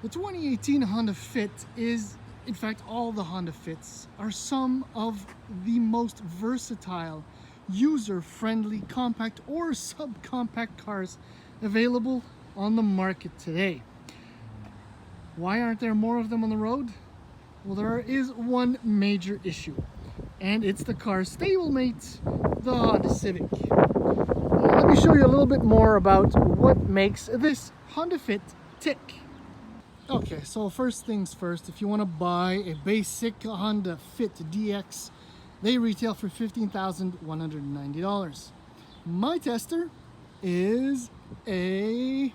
The 2018 Honda Fit is, in fact, all the Honda Fits are some of the most versatile, user-friendly, compact or subcompact cars available on the market today. Why aren't there more of them on the road? Well, there is one major issue, and it's the car's stablemate, the Honda Civic. Let me show you a little bit more about what makes this Honda Fit tick. Okay, so first things first, if you want to buy a basic Honda Fit DX, they retail for $15,190. My tester is a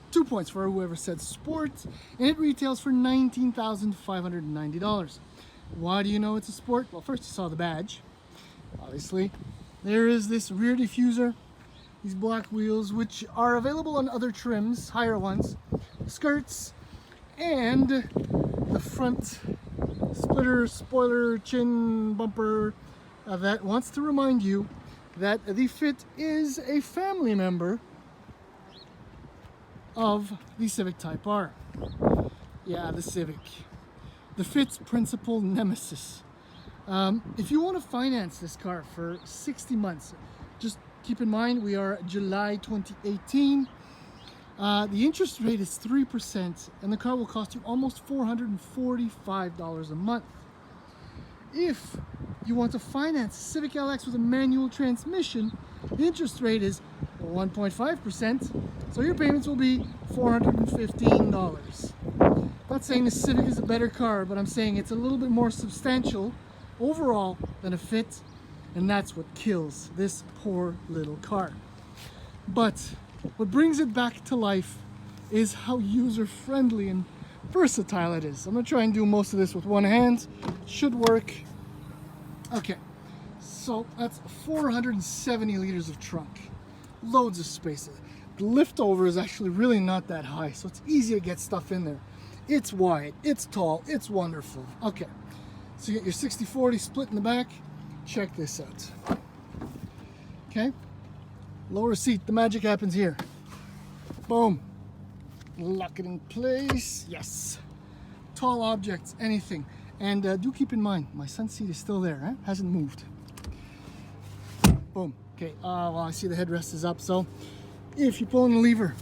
2 points for whoever said sport, and it retails for $19,590. Why do you know it's a sport? Well, first you saw the badge, obviously. There is this rear diffuser, these black wheels, which are available on other trims, higher ones, skirts, and the front splitter, spoiler, chin, bumper that wants to remind you that the Fit is a family member of the Civic Type R. Yeah, the Civic. The Fit's principal nemesis. If you want to finance this car for 60 months, just keep in mind we are July 2018. The interest rate is 3%, and the car will cost you almost $445 a month. If you want to finance a Civic LX with a manual transmission, the interest rate is 1.5%, so your payments will be $415. I'm not saying the Civic is a better car, but I'm saying it's a little bit more substantial overall than a Fit, and that's what kills this poor little car. But what brings it back to life is how user-friendly and versatile it is. I'm gonna try and do most of this with one hand. Should work. Okay, so that's 470 liters of trunk. Loads of space. The lift over is actually really not that high, so it's easy to get stuff in there. It's wide, it's tall, it's wonderful. Okay, so you get your 60/40 split in the back. Check this out. Okay, lower seat, the magic happens here. Boom. Lock it in place. Yes. Tall objects, anything. And do keep in mind, my son's seat is still there, huh? Hasn't moved. Boom. Okay, well, I see the headrest is up, so if you pull in the lever,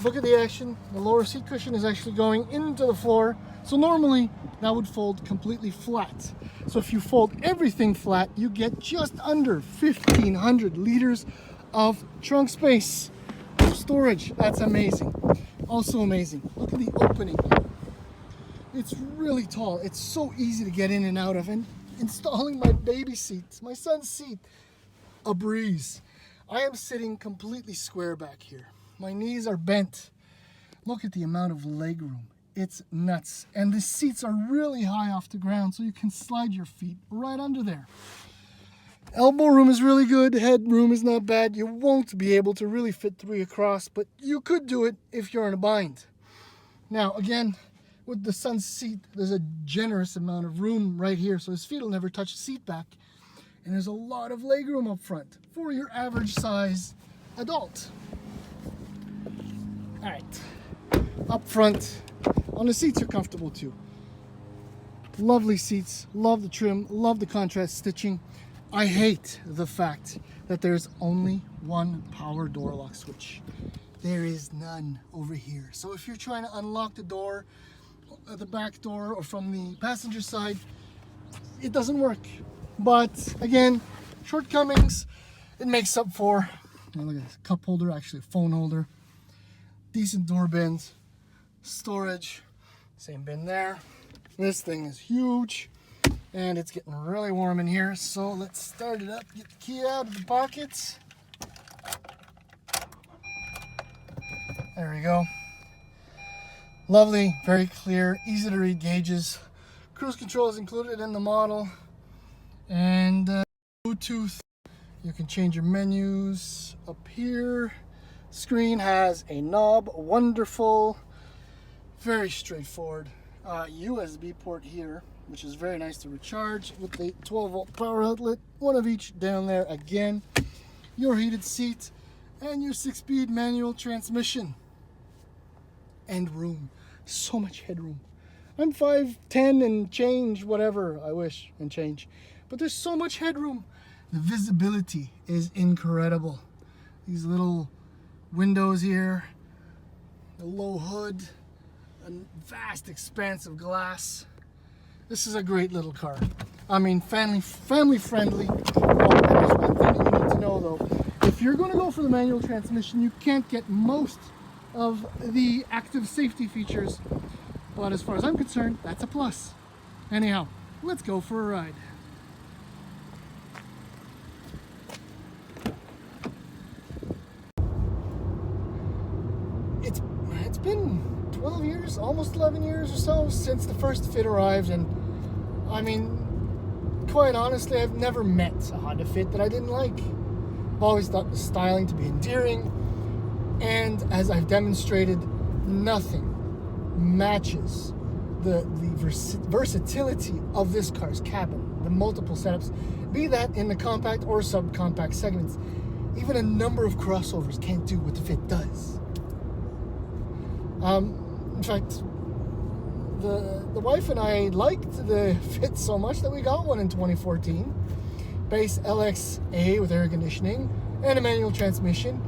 look at the action. The lower seat cushion is actually going into the floor. So normally that would fold completely flat. So if you fold everything flat, you get just under 1,500 liters of trunk space. Storage, that's amazing. Also amazing, look at the opening. It's really tall. It's so easy to get in and out of. And installing my baby seat, my son's seat, a breeze. I am sitting completely square back here. My knees are bent. Look at the amount of leg room. It's nuts. And the seats are really high off the ground, so you can slide your feet right under there. Elbow room is really good. Head room is not bad. You won't be able to really fit 3 across, but you could do it if you're in a bind. Now, again, with the son's seat, there's a generous amount of room right here, so his feet will never touch the seat back. And there's a lot of leg room up front for your average size adult. All right, up front, on the seats are comfortable too. Lovely seats, love the trim, love the contrast stitching. I hate the fact that there's only one power door lock switch. There is none over here. So if you're trying to unlock the door, the back door, or from the passenger side, it doesn't work. But again, shortcomings, it makes up for. Now look at this, cup holder, actually a phone holder. Decent door bins, storage, same bin there. This thing is huge. And it's getting really warm in here, so let's start it up. Get the key out of the pockets. There we go. Lovely, very clear, easy to read gauges. Cruise control is included in the model. And Bluetooth. You can change your menus up here. Screen has a knob, wonderful. Very straightforward. USB port here, which is very nice to recharge with the 12-volt power outlet, one of each down there again. Your heated seat and your 6-speed manual transmission. and room. So much headroom. I'm 5'10" and change, whatever I wish, and change. But there's so much headroom. The visibility is incredible. These little windows here, the low hood, a vast expanse of glass. This is a great little car. I mean, family friendly. Oh, and there's one thing that you need to know though. If you're going to go for the manual transmission, you can't get most of the active safety features. But as far as I'm concerned, that's a plus. Anyhow, let's go for a ride. It's been 12 years, almost 11 years or so since the first Fit arrived, and I mean, quite honestly, I've never met a Honda Fit that I didn't like. I've always thought the styling to be endearing, and as I've demonstrated, nothing matches the versatility of this car's cabin, the multiple setups, be that in the compact or subcompact segments. Even a number of crossovers can't do what the Fit does. In fact, the wife and I liked the Fit so much that we got one in 2014. Base LXA with air conditioning and a manual transmission.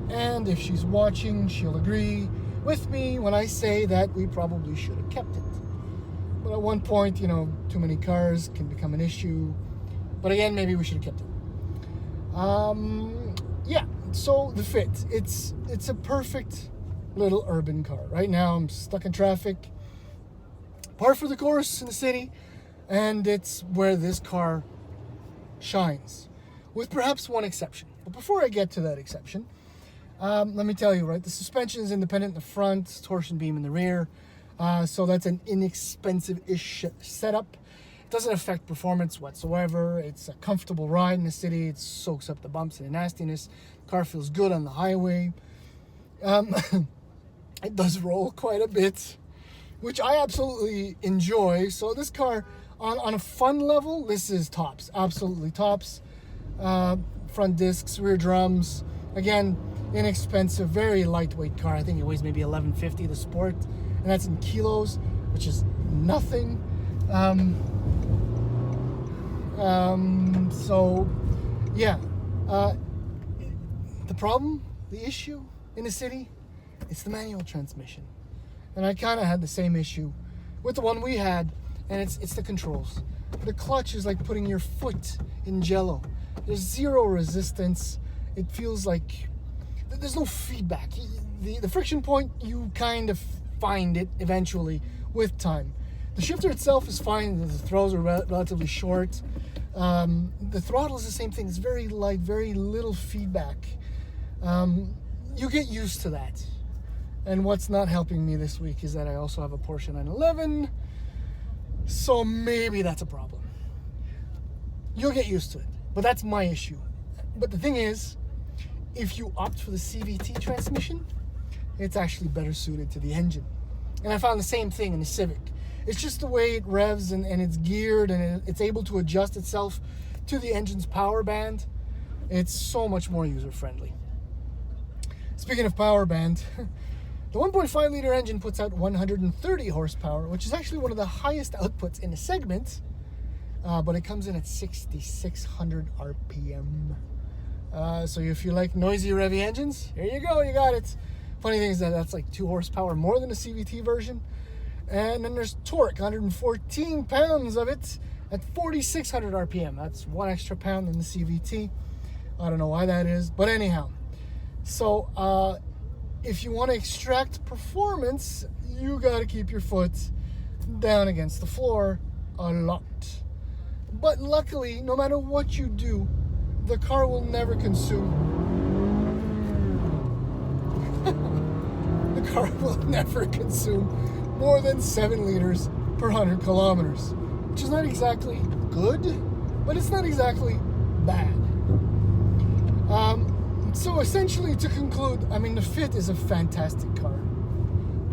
And if she's watching, she'll agree with me when I say that we probably should have kept it. But at one point, too many cars can become an issue. But again, maybe we should have kept it. Yeah, so the Fit. It's a perfect little urban car. Right now, I'm stuck in traffic. Par for the course in the city. And it's where this car shines. With perhaps one exception. But before I get to that exception, let me tell you, right, the suspension is independent in the front, torsion beam in the rear, so that's an inexpensive-ish setup. It doesn't affect performance whatsoever. It's a comfortable ride in the city. It soaks up the bumps and the nastiness. The car feels good on the highway. It does roll quite a bit, which I absolutely enjoy. So this car, on a fun level, this is tops, absolutely tops. Front discs, rear drums, again, inexpensive, very lightweight car. I think it weighs maybe 1150, the Sport, and that's in kilos, which is nothing. So yeah, the problem, the issue in the city, it's the manual transmission, and I kind of had the same issue with the one we had, and it's the controls. The clutch is like putting your foot in jello. There's zero resistance. It feels like there's no feedback. The friction point, you kind of find it eventually with time. The shifter itself is fine. The throws are relatively short. The throttle is the same thing. It's very light, very little feedback. You get used to that. And what's not helping me this week is that I also have a Porsche 911. So maybe that's a problem. You'll get used to it. But that's my issue. But the thing is, if you opt for the CVT transmission, it's actually better suited to the engine. And I found the same thing in the Civic. It's just the way it revs and it's geared and it's able to adjust itself to the engine's power band. It's so much more user-friendly. Speaking of power band, the 1.5 liter engine puts out 130 horsepower, which is actually one of the highest outputs in the segment, but it comes in at 6,600 RPM. So if you like noisy, revvy engines, here you go, you got it. Funny thing is that's like 2 horsepower more than the CVT version. And then there's torque, 114 pounds of it at 4,600 RPM. That's 1 extra pound than the CVT. I don't know why that is, but anyhow. So if you want to extract performance, you got to keep your foot down against the floor a lot. But luckily, no matter what you do, the car will never consume. The car will never consume more than 7 liters per 100 kilometers, which is not exactly good, but it's not exactly bad. So essentially, to conclude, I mean, the Fit is a fantastic car.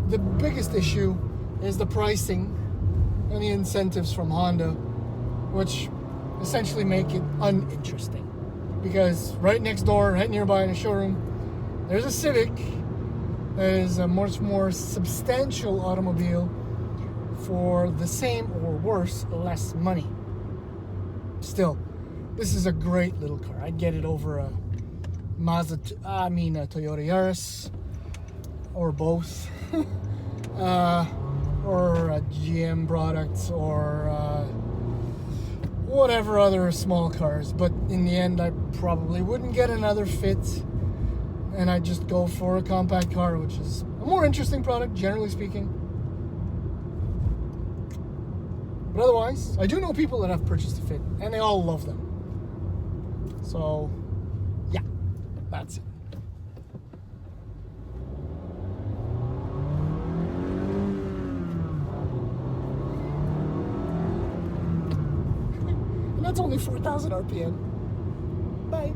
The biggest issue is the pricing and the incentives from Honda, which essentially make it uninteresting. Because right next door, right nearby in a showroom, there's a Civic that is a much more substantial automobile for the same or worse, less money. Still, this is a great little car. I'd get it over a Toyota Yaris, or both, or a GM product, or whatever other small cars. But in the end, I probably wouldn't get another Fit, and I'd just go for a compact car, which is a more interesting product, generally speaking. But otherwise, I do know people that have purchased a Fit, and they all love them. So, yeah, that's it. And that's only 4,000 RPM. Bye.